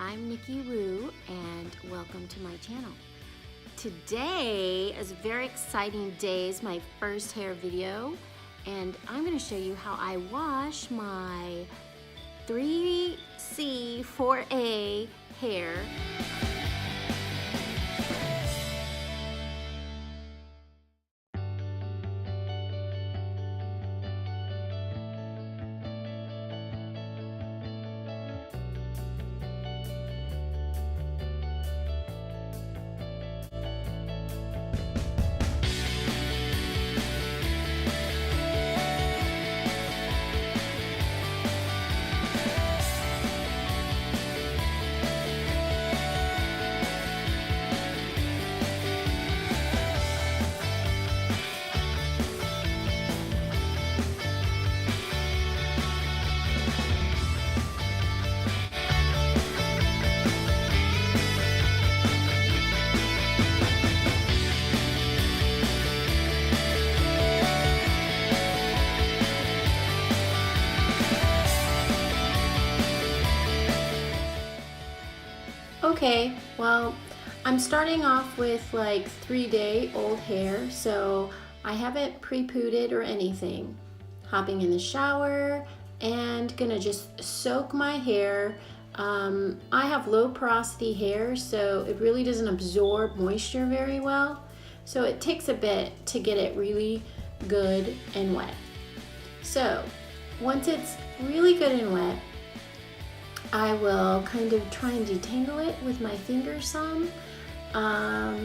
I'm Nikki Wu and welcome to my channel. Today is a very exciting day. It's my first hair video and I'm going to show you how I wash my 3C 4A hair. Okay, well, I'm starting off with like 3-day-old hair, so I haven't pre-pooted or anything. Hopping in the shower and gonna just soak my hair. I have low porosity hair, so it really doesn't absorb moisture very well. So it takes a bit to get it really good and wet. So once it's really good and wet, I will kind of try and detangle it with my fingers some.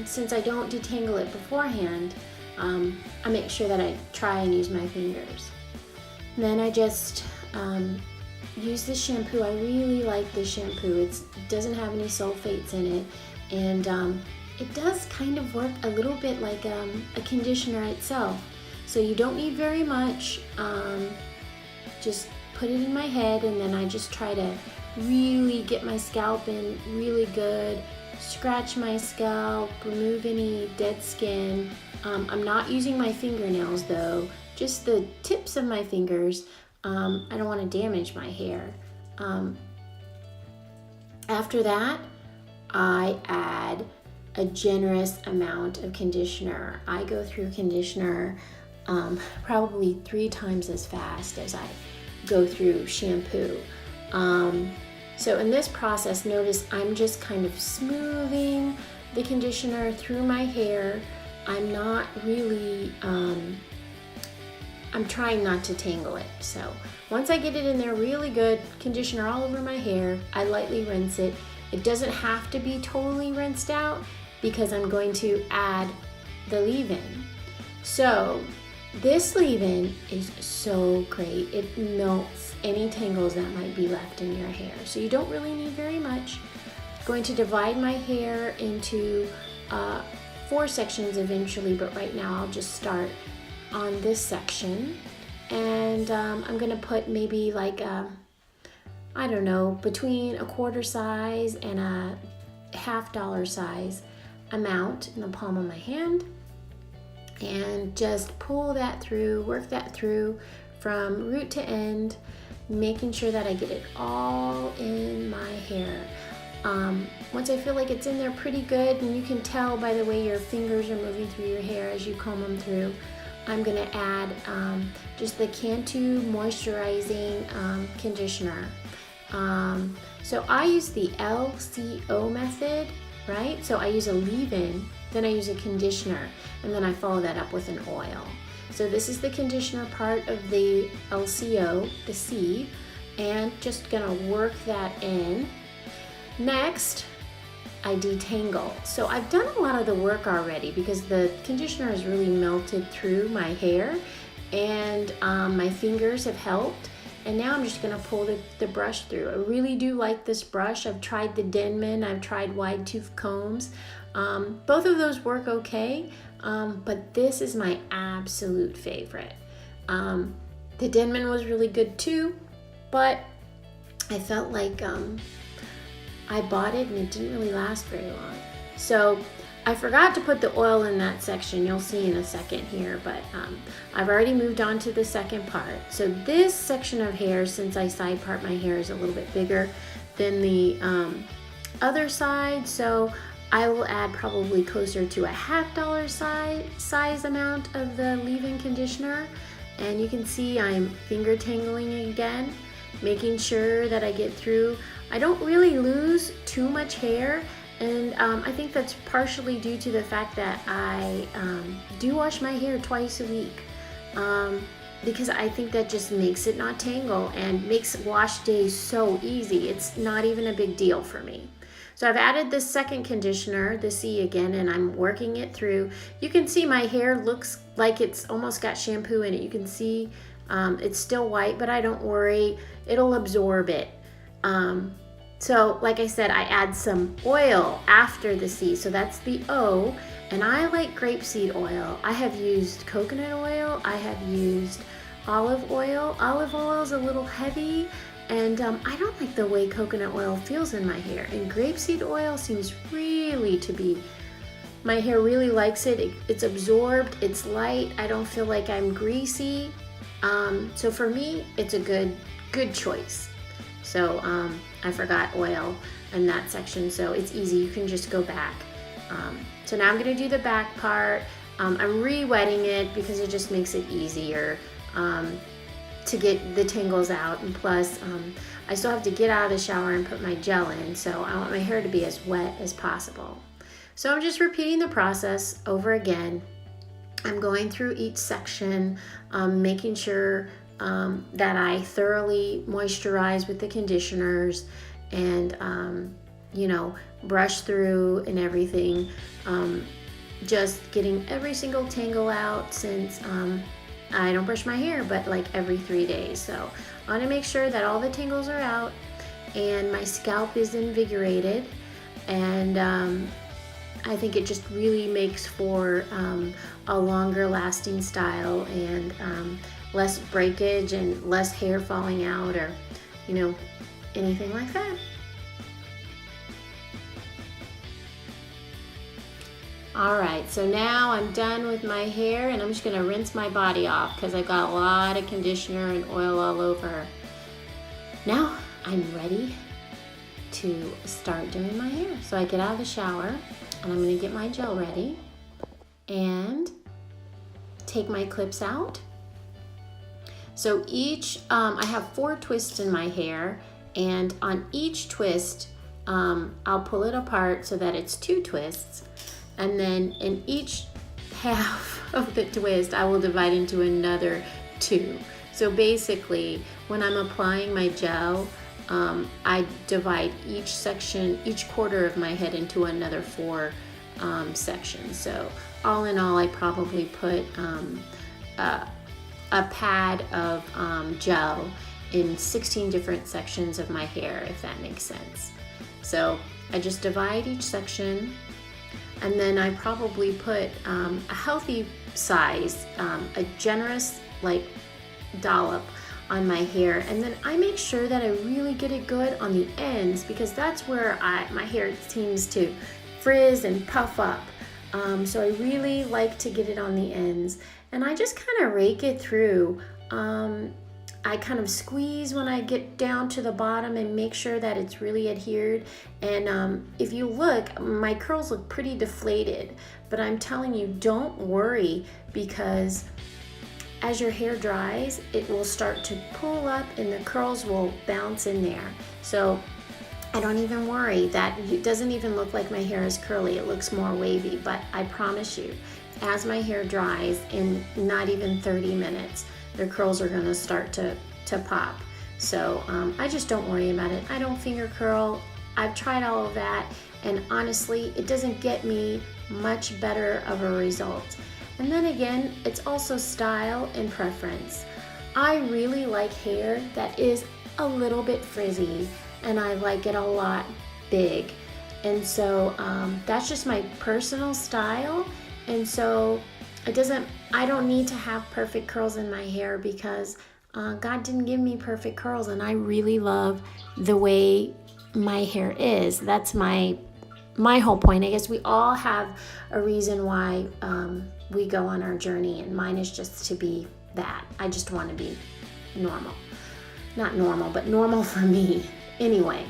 Since I don't detangle it beforehand, I make sure that I try and use my fingers. And then I just use this shampoo. I really like this shampoo. It doesn't have any sulfates in it, and it does kind of work a little bit like a conditioner itself. So you don't need very much. Just put it in my head, and then I just try to really get my scalp in really good, scratch my scalp, remove any dead skin. I'm not using my fingernails though, just the tips of my fingers. I don't want to damage my hair. After that, I add a generous amount of conditioner. I go through conditioner probably 3 times as fast as I go through shampoo. So in this process, notice I'm just kind of smoothing the conditioner through my hair. I'm not really, I'm trying not to tangle it. So once I get it in there really good, conditioner all over my hair, I lightly rinse it. It doesn't have to be totally rinsed out because I'm going to add the leave-in. So this leave-in is so great. It melts any tangles that might be left in your hair. So you don't really need very much. I'm going to divide my hair into 4 sections eventually, but right now I'll just start on this section. And I'm gonna put maybe like I don't know, between a quarter size and a $half size amount in the palm of my hand. And just pull that through, work that through from root to end, making sure that I get it all in my hair. Once I feel like it's in there pretty good, and you can tell by the way your fingers are moving through your hair as you comb them through, I'm gonna add just the Cantu Moisturizing conditioner. So I use the LCO method, right? So I use a leave-in, then I use a conditioner, and then I follow that up with an oil. So this is the conditioner part of the LCO, the C, and just gonna work that in. Next, I detangle. So I've done a lot of the work already because the conditioner has really melted through my hair, and my fingers have helped. And now I'm just gonna pull the brush through. I really do like this brush. I've tried the Denman, I've tried wide tooth combs. Both of those work okay, but this is my absolute favorite. The Denman was really good too, but I felt like I bought it and it didn't really last very long. So I forgot to put the oil in that section. You'll see in a second here, but I've already moved on to the second part. So this section of hair, since I side part my hair, is a little bit bigger than the other side, so I will add probably closer to a $1/2 size amount of the leave-in conditioner. And you can see I'm finger tangling again, making sure that I get through. I don't really lose too much hair, and I think that's partially due to the fact that I do wash my hair twice a week, because I think that just makes it not tangle and makes wash days so easy. It's not even a big deal for me. So I've added this second conditioner, the C again, and I'm working it through. You can see my hair looks like it's almost got shampoo in it. You can see it's still white, but I don't worry, it'll absorb it. So like I said, I add some oil after the C, so that's the O, and I like grapeseed oil. I have used coconut oil, I have used olive oil. Olive oil is a little heavy, and I don't like the way coconut oil feels in my hair, and grapeseed oil seems really to be, my hair really likes it. It's absorbed, it's light, I don't feel like I'm greasy. So for me, it's a good choice. So I forgot oil in that section, so it's easy, you can just go back. So now I'm gonna do the back part. I'm re-wetting it because it just makes it easier to get the tangles out, and plus I still have to get out of the shower and put my gel in, so I want my hair to be as wet as possible. So I'm just repeating the process over again. I'm going through each section, making sure that I thoroughly moisturize with the conditioners, and you know, brush through and everything, just getting every single tangle out, since I don't brush my hair but like every 3 days. So I want to make sure that all the tangles are out and my scalp is invigorated, and I think it just really makes for a longer lasting style, and less breakage and less hair falling out, or you know, anything like that. Alright, so now I'm done with my hair, and I'm just going to rinse my body off because I've got a lot of conditioner and oil all over. Now I'm ready to start doing my hair. So I get out of the shower, and I'm going to get my gel ready and take my clips out. So each, I have 4 twists in my hair, and on each twist, I'll pull it apart so that it's 2 twists. And then in each half of the twist, I will divide into another 2. So basically, when I'm applying my gel, I divide each section, each quarter of my head into another 4 sections. So all in all, I probably put a pad of gel in 16 different sections of my hair, if that makes sense. So I just divide each section, and then I probably put a healthy size, a generous like dollop on my hair, and then I make sure that I really get it good on the ends, because that's where my hair seems to frizz and puff up. So I really like to get it on the ends, and I just kind of rake it through. I kind of squeeze when I get down to the bottom and make sure that it's really adhered. And if you look, my curls look pretty deflated, but I'm telling you, don't worry, because as your hair dries, it will start to pull up and the curls will bounce in there. So I don't even worry. That it doesn't even look like my hair is curly. It looks more wavy, but I promise you, as my hair dries, in not even 30 minutes, the curls are gonna start to pop. So I just don't worry about it. I don't finger curl. I've tried all of that, and honestly, it doesn't get me much better of a result. And then again, it's also style and preference. I really like hair that is a little bit frizzy, and I like it a lot big. And so that's just my personal style. And so I don't need to have perfect curls in my hair, because God didn't give me perfect curls, and I really love the way my hair is. That's my whole point. I guess we all have a reason why we go on our journey, and mine is just to be that. I just want to be normal. Not normal, but normal for me. Anyway,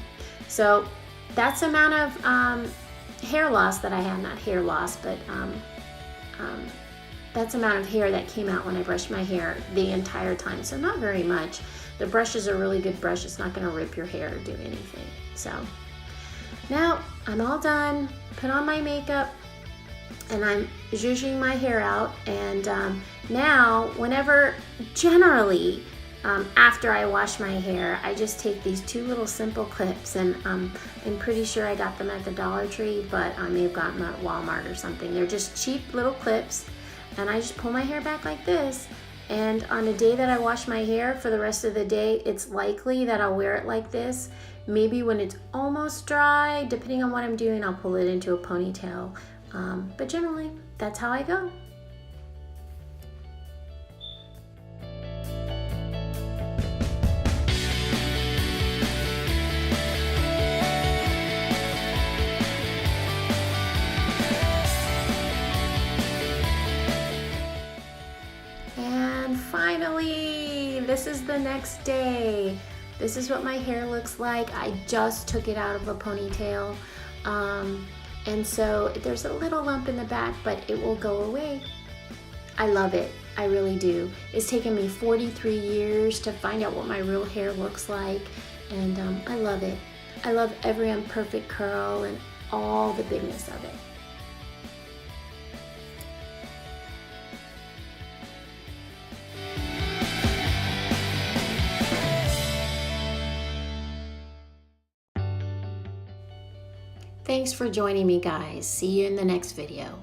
so that's the amount of hair loss that I had. Not hair loss, but that's the amount of hair that came out when I brushed my hair the entire time. So not very much. The brush is a really good brush. It's not gonna rip your hair or do anything. So now I'm all done, put on my makeup, and I'm zhuzhing my hair out. And now, whenever, generally, after I wash my hair, I just take these two little simple clips, and I'm pretty sure I got them at the Dollar Tree, but I may have gotten them at Walmart or something. They're just cheap little clips, and I just pull my hair back like this. And on a day that I wash my hair for the rest of the day, it's likely that I'll wear it like this. Maybe when it's almost dry, depending on what I'm doing, I'll pull it into a ponytail. But generally, that's how I go. And finally, this is the next day. This is what my hair looks like. I just took it out of a ponytail. And so there's a little lump in the back, but it will go away. I love it. I really do. It's taken me 43 years to find out what my real hair looks like. And I love it. I love every imperfect curl and all the bigness of it. Thanks for joining me, guys. See you in the next video.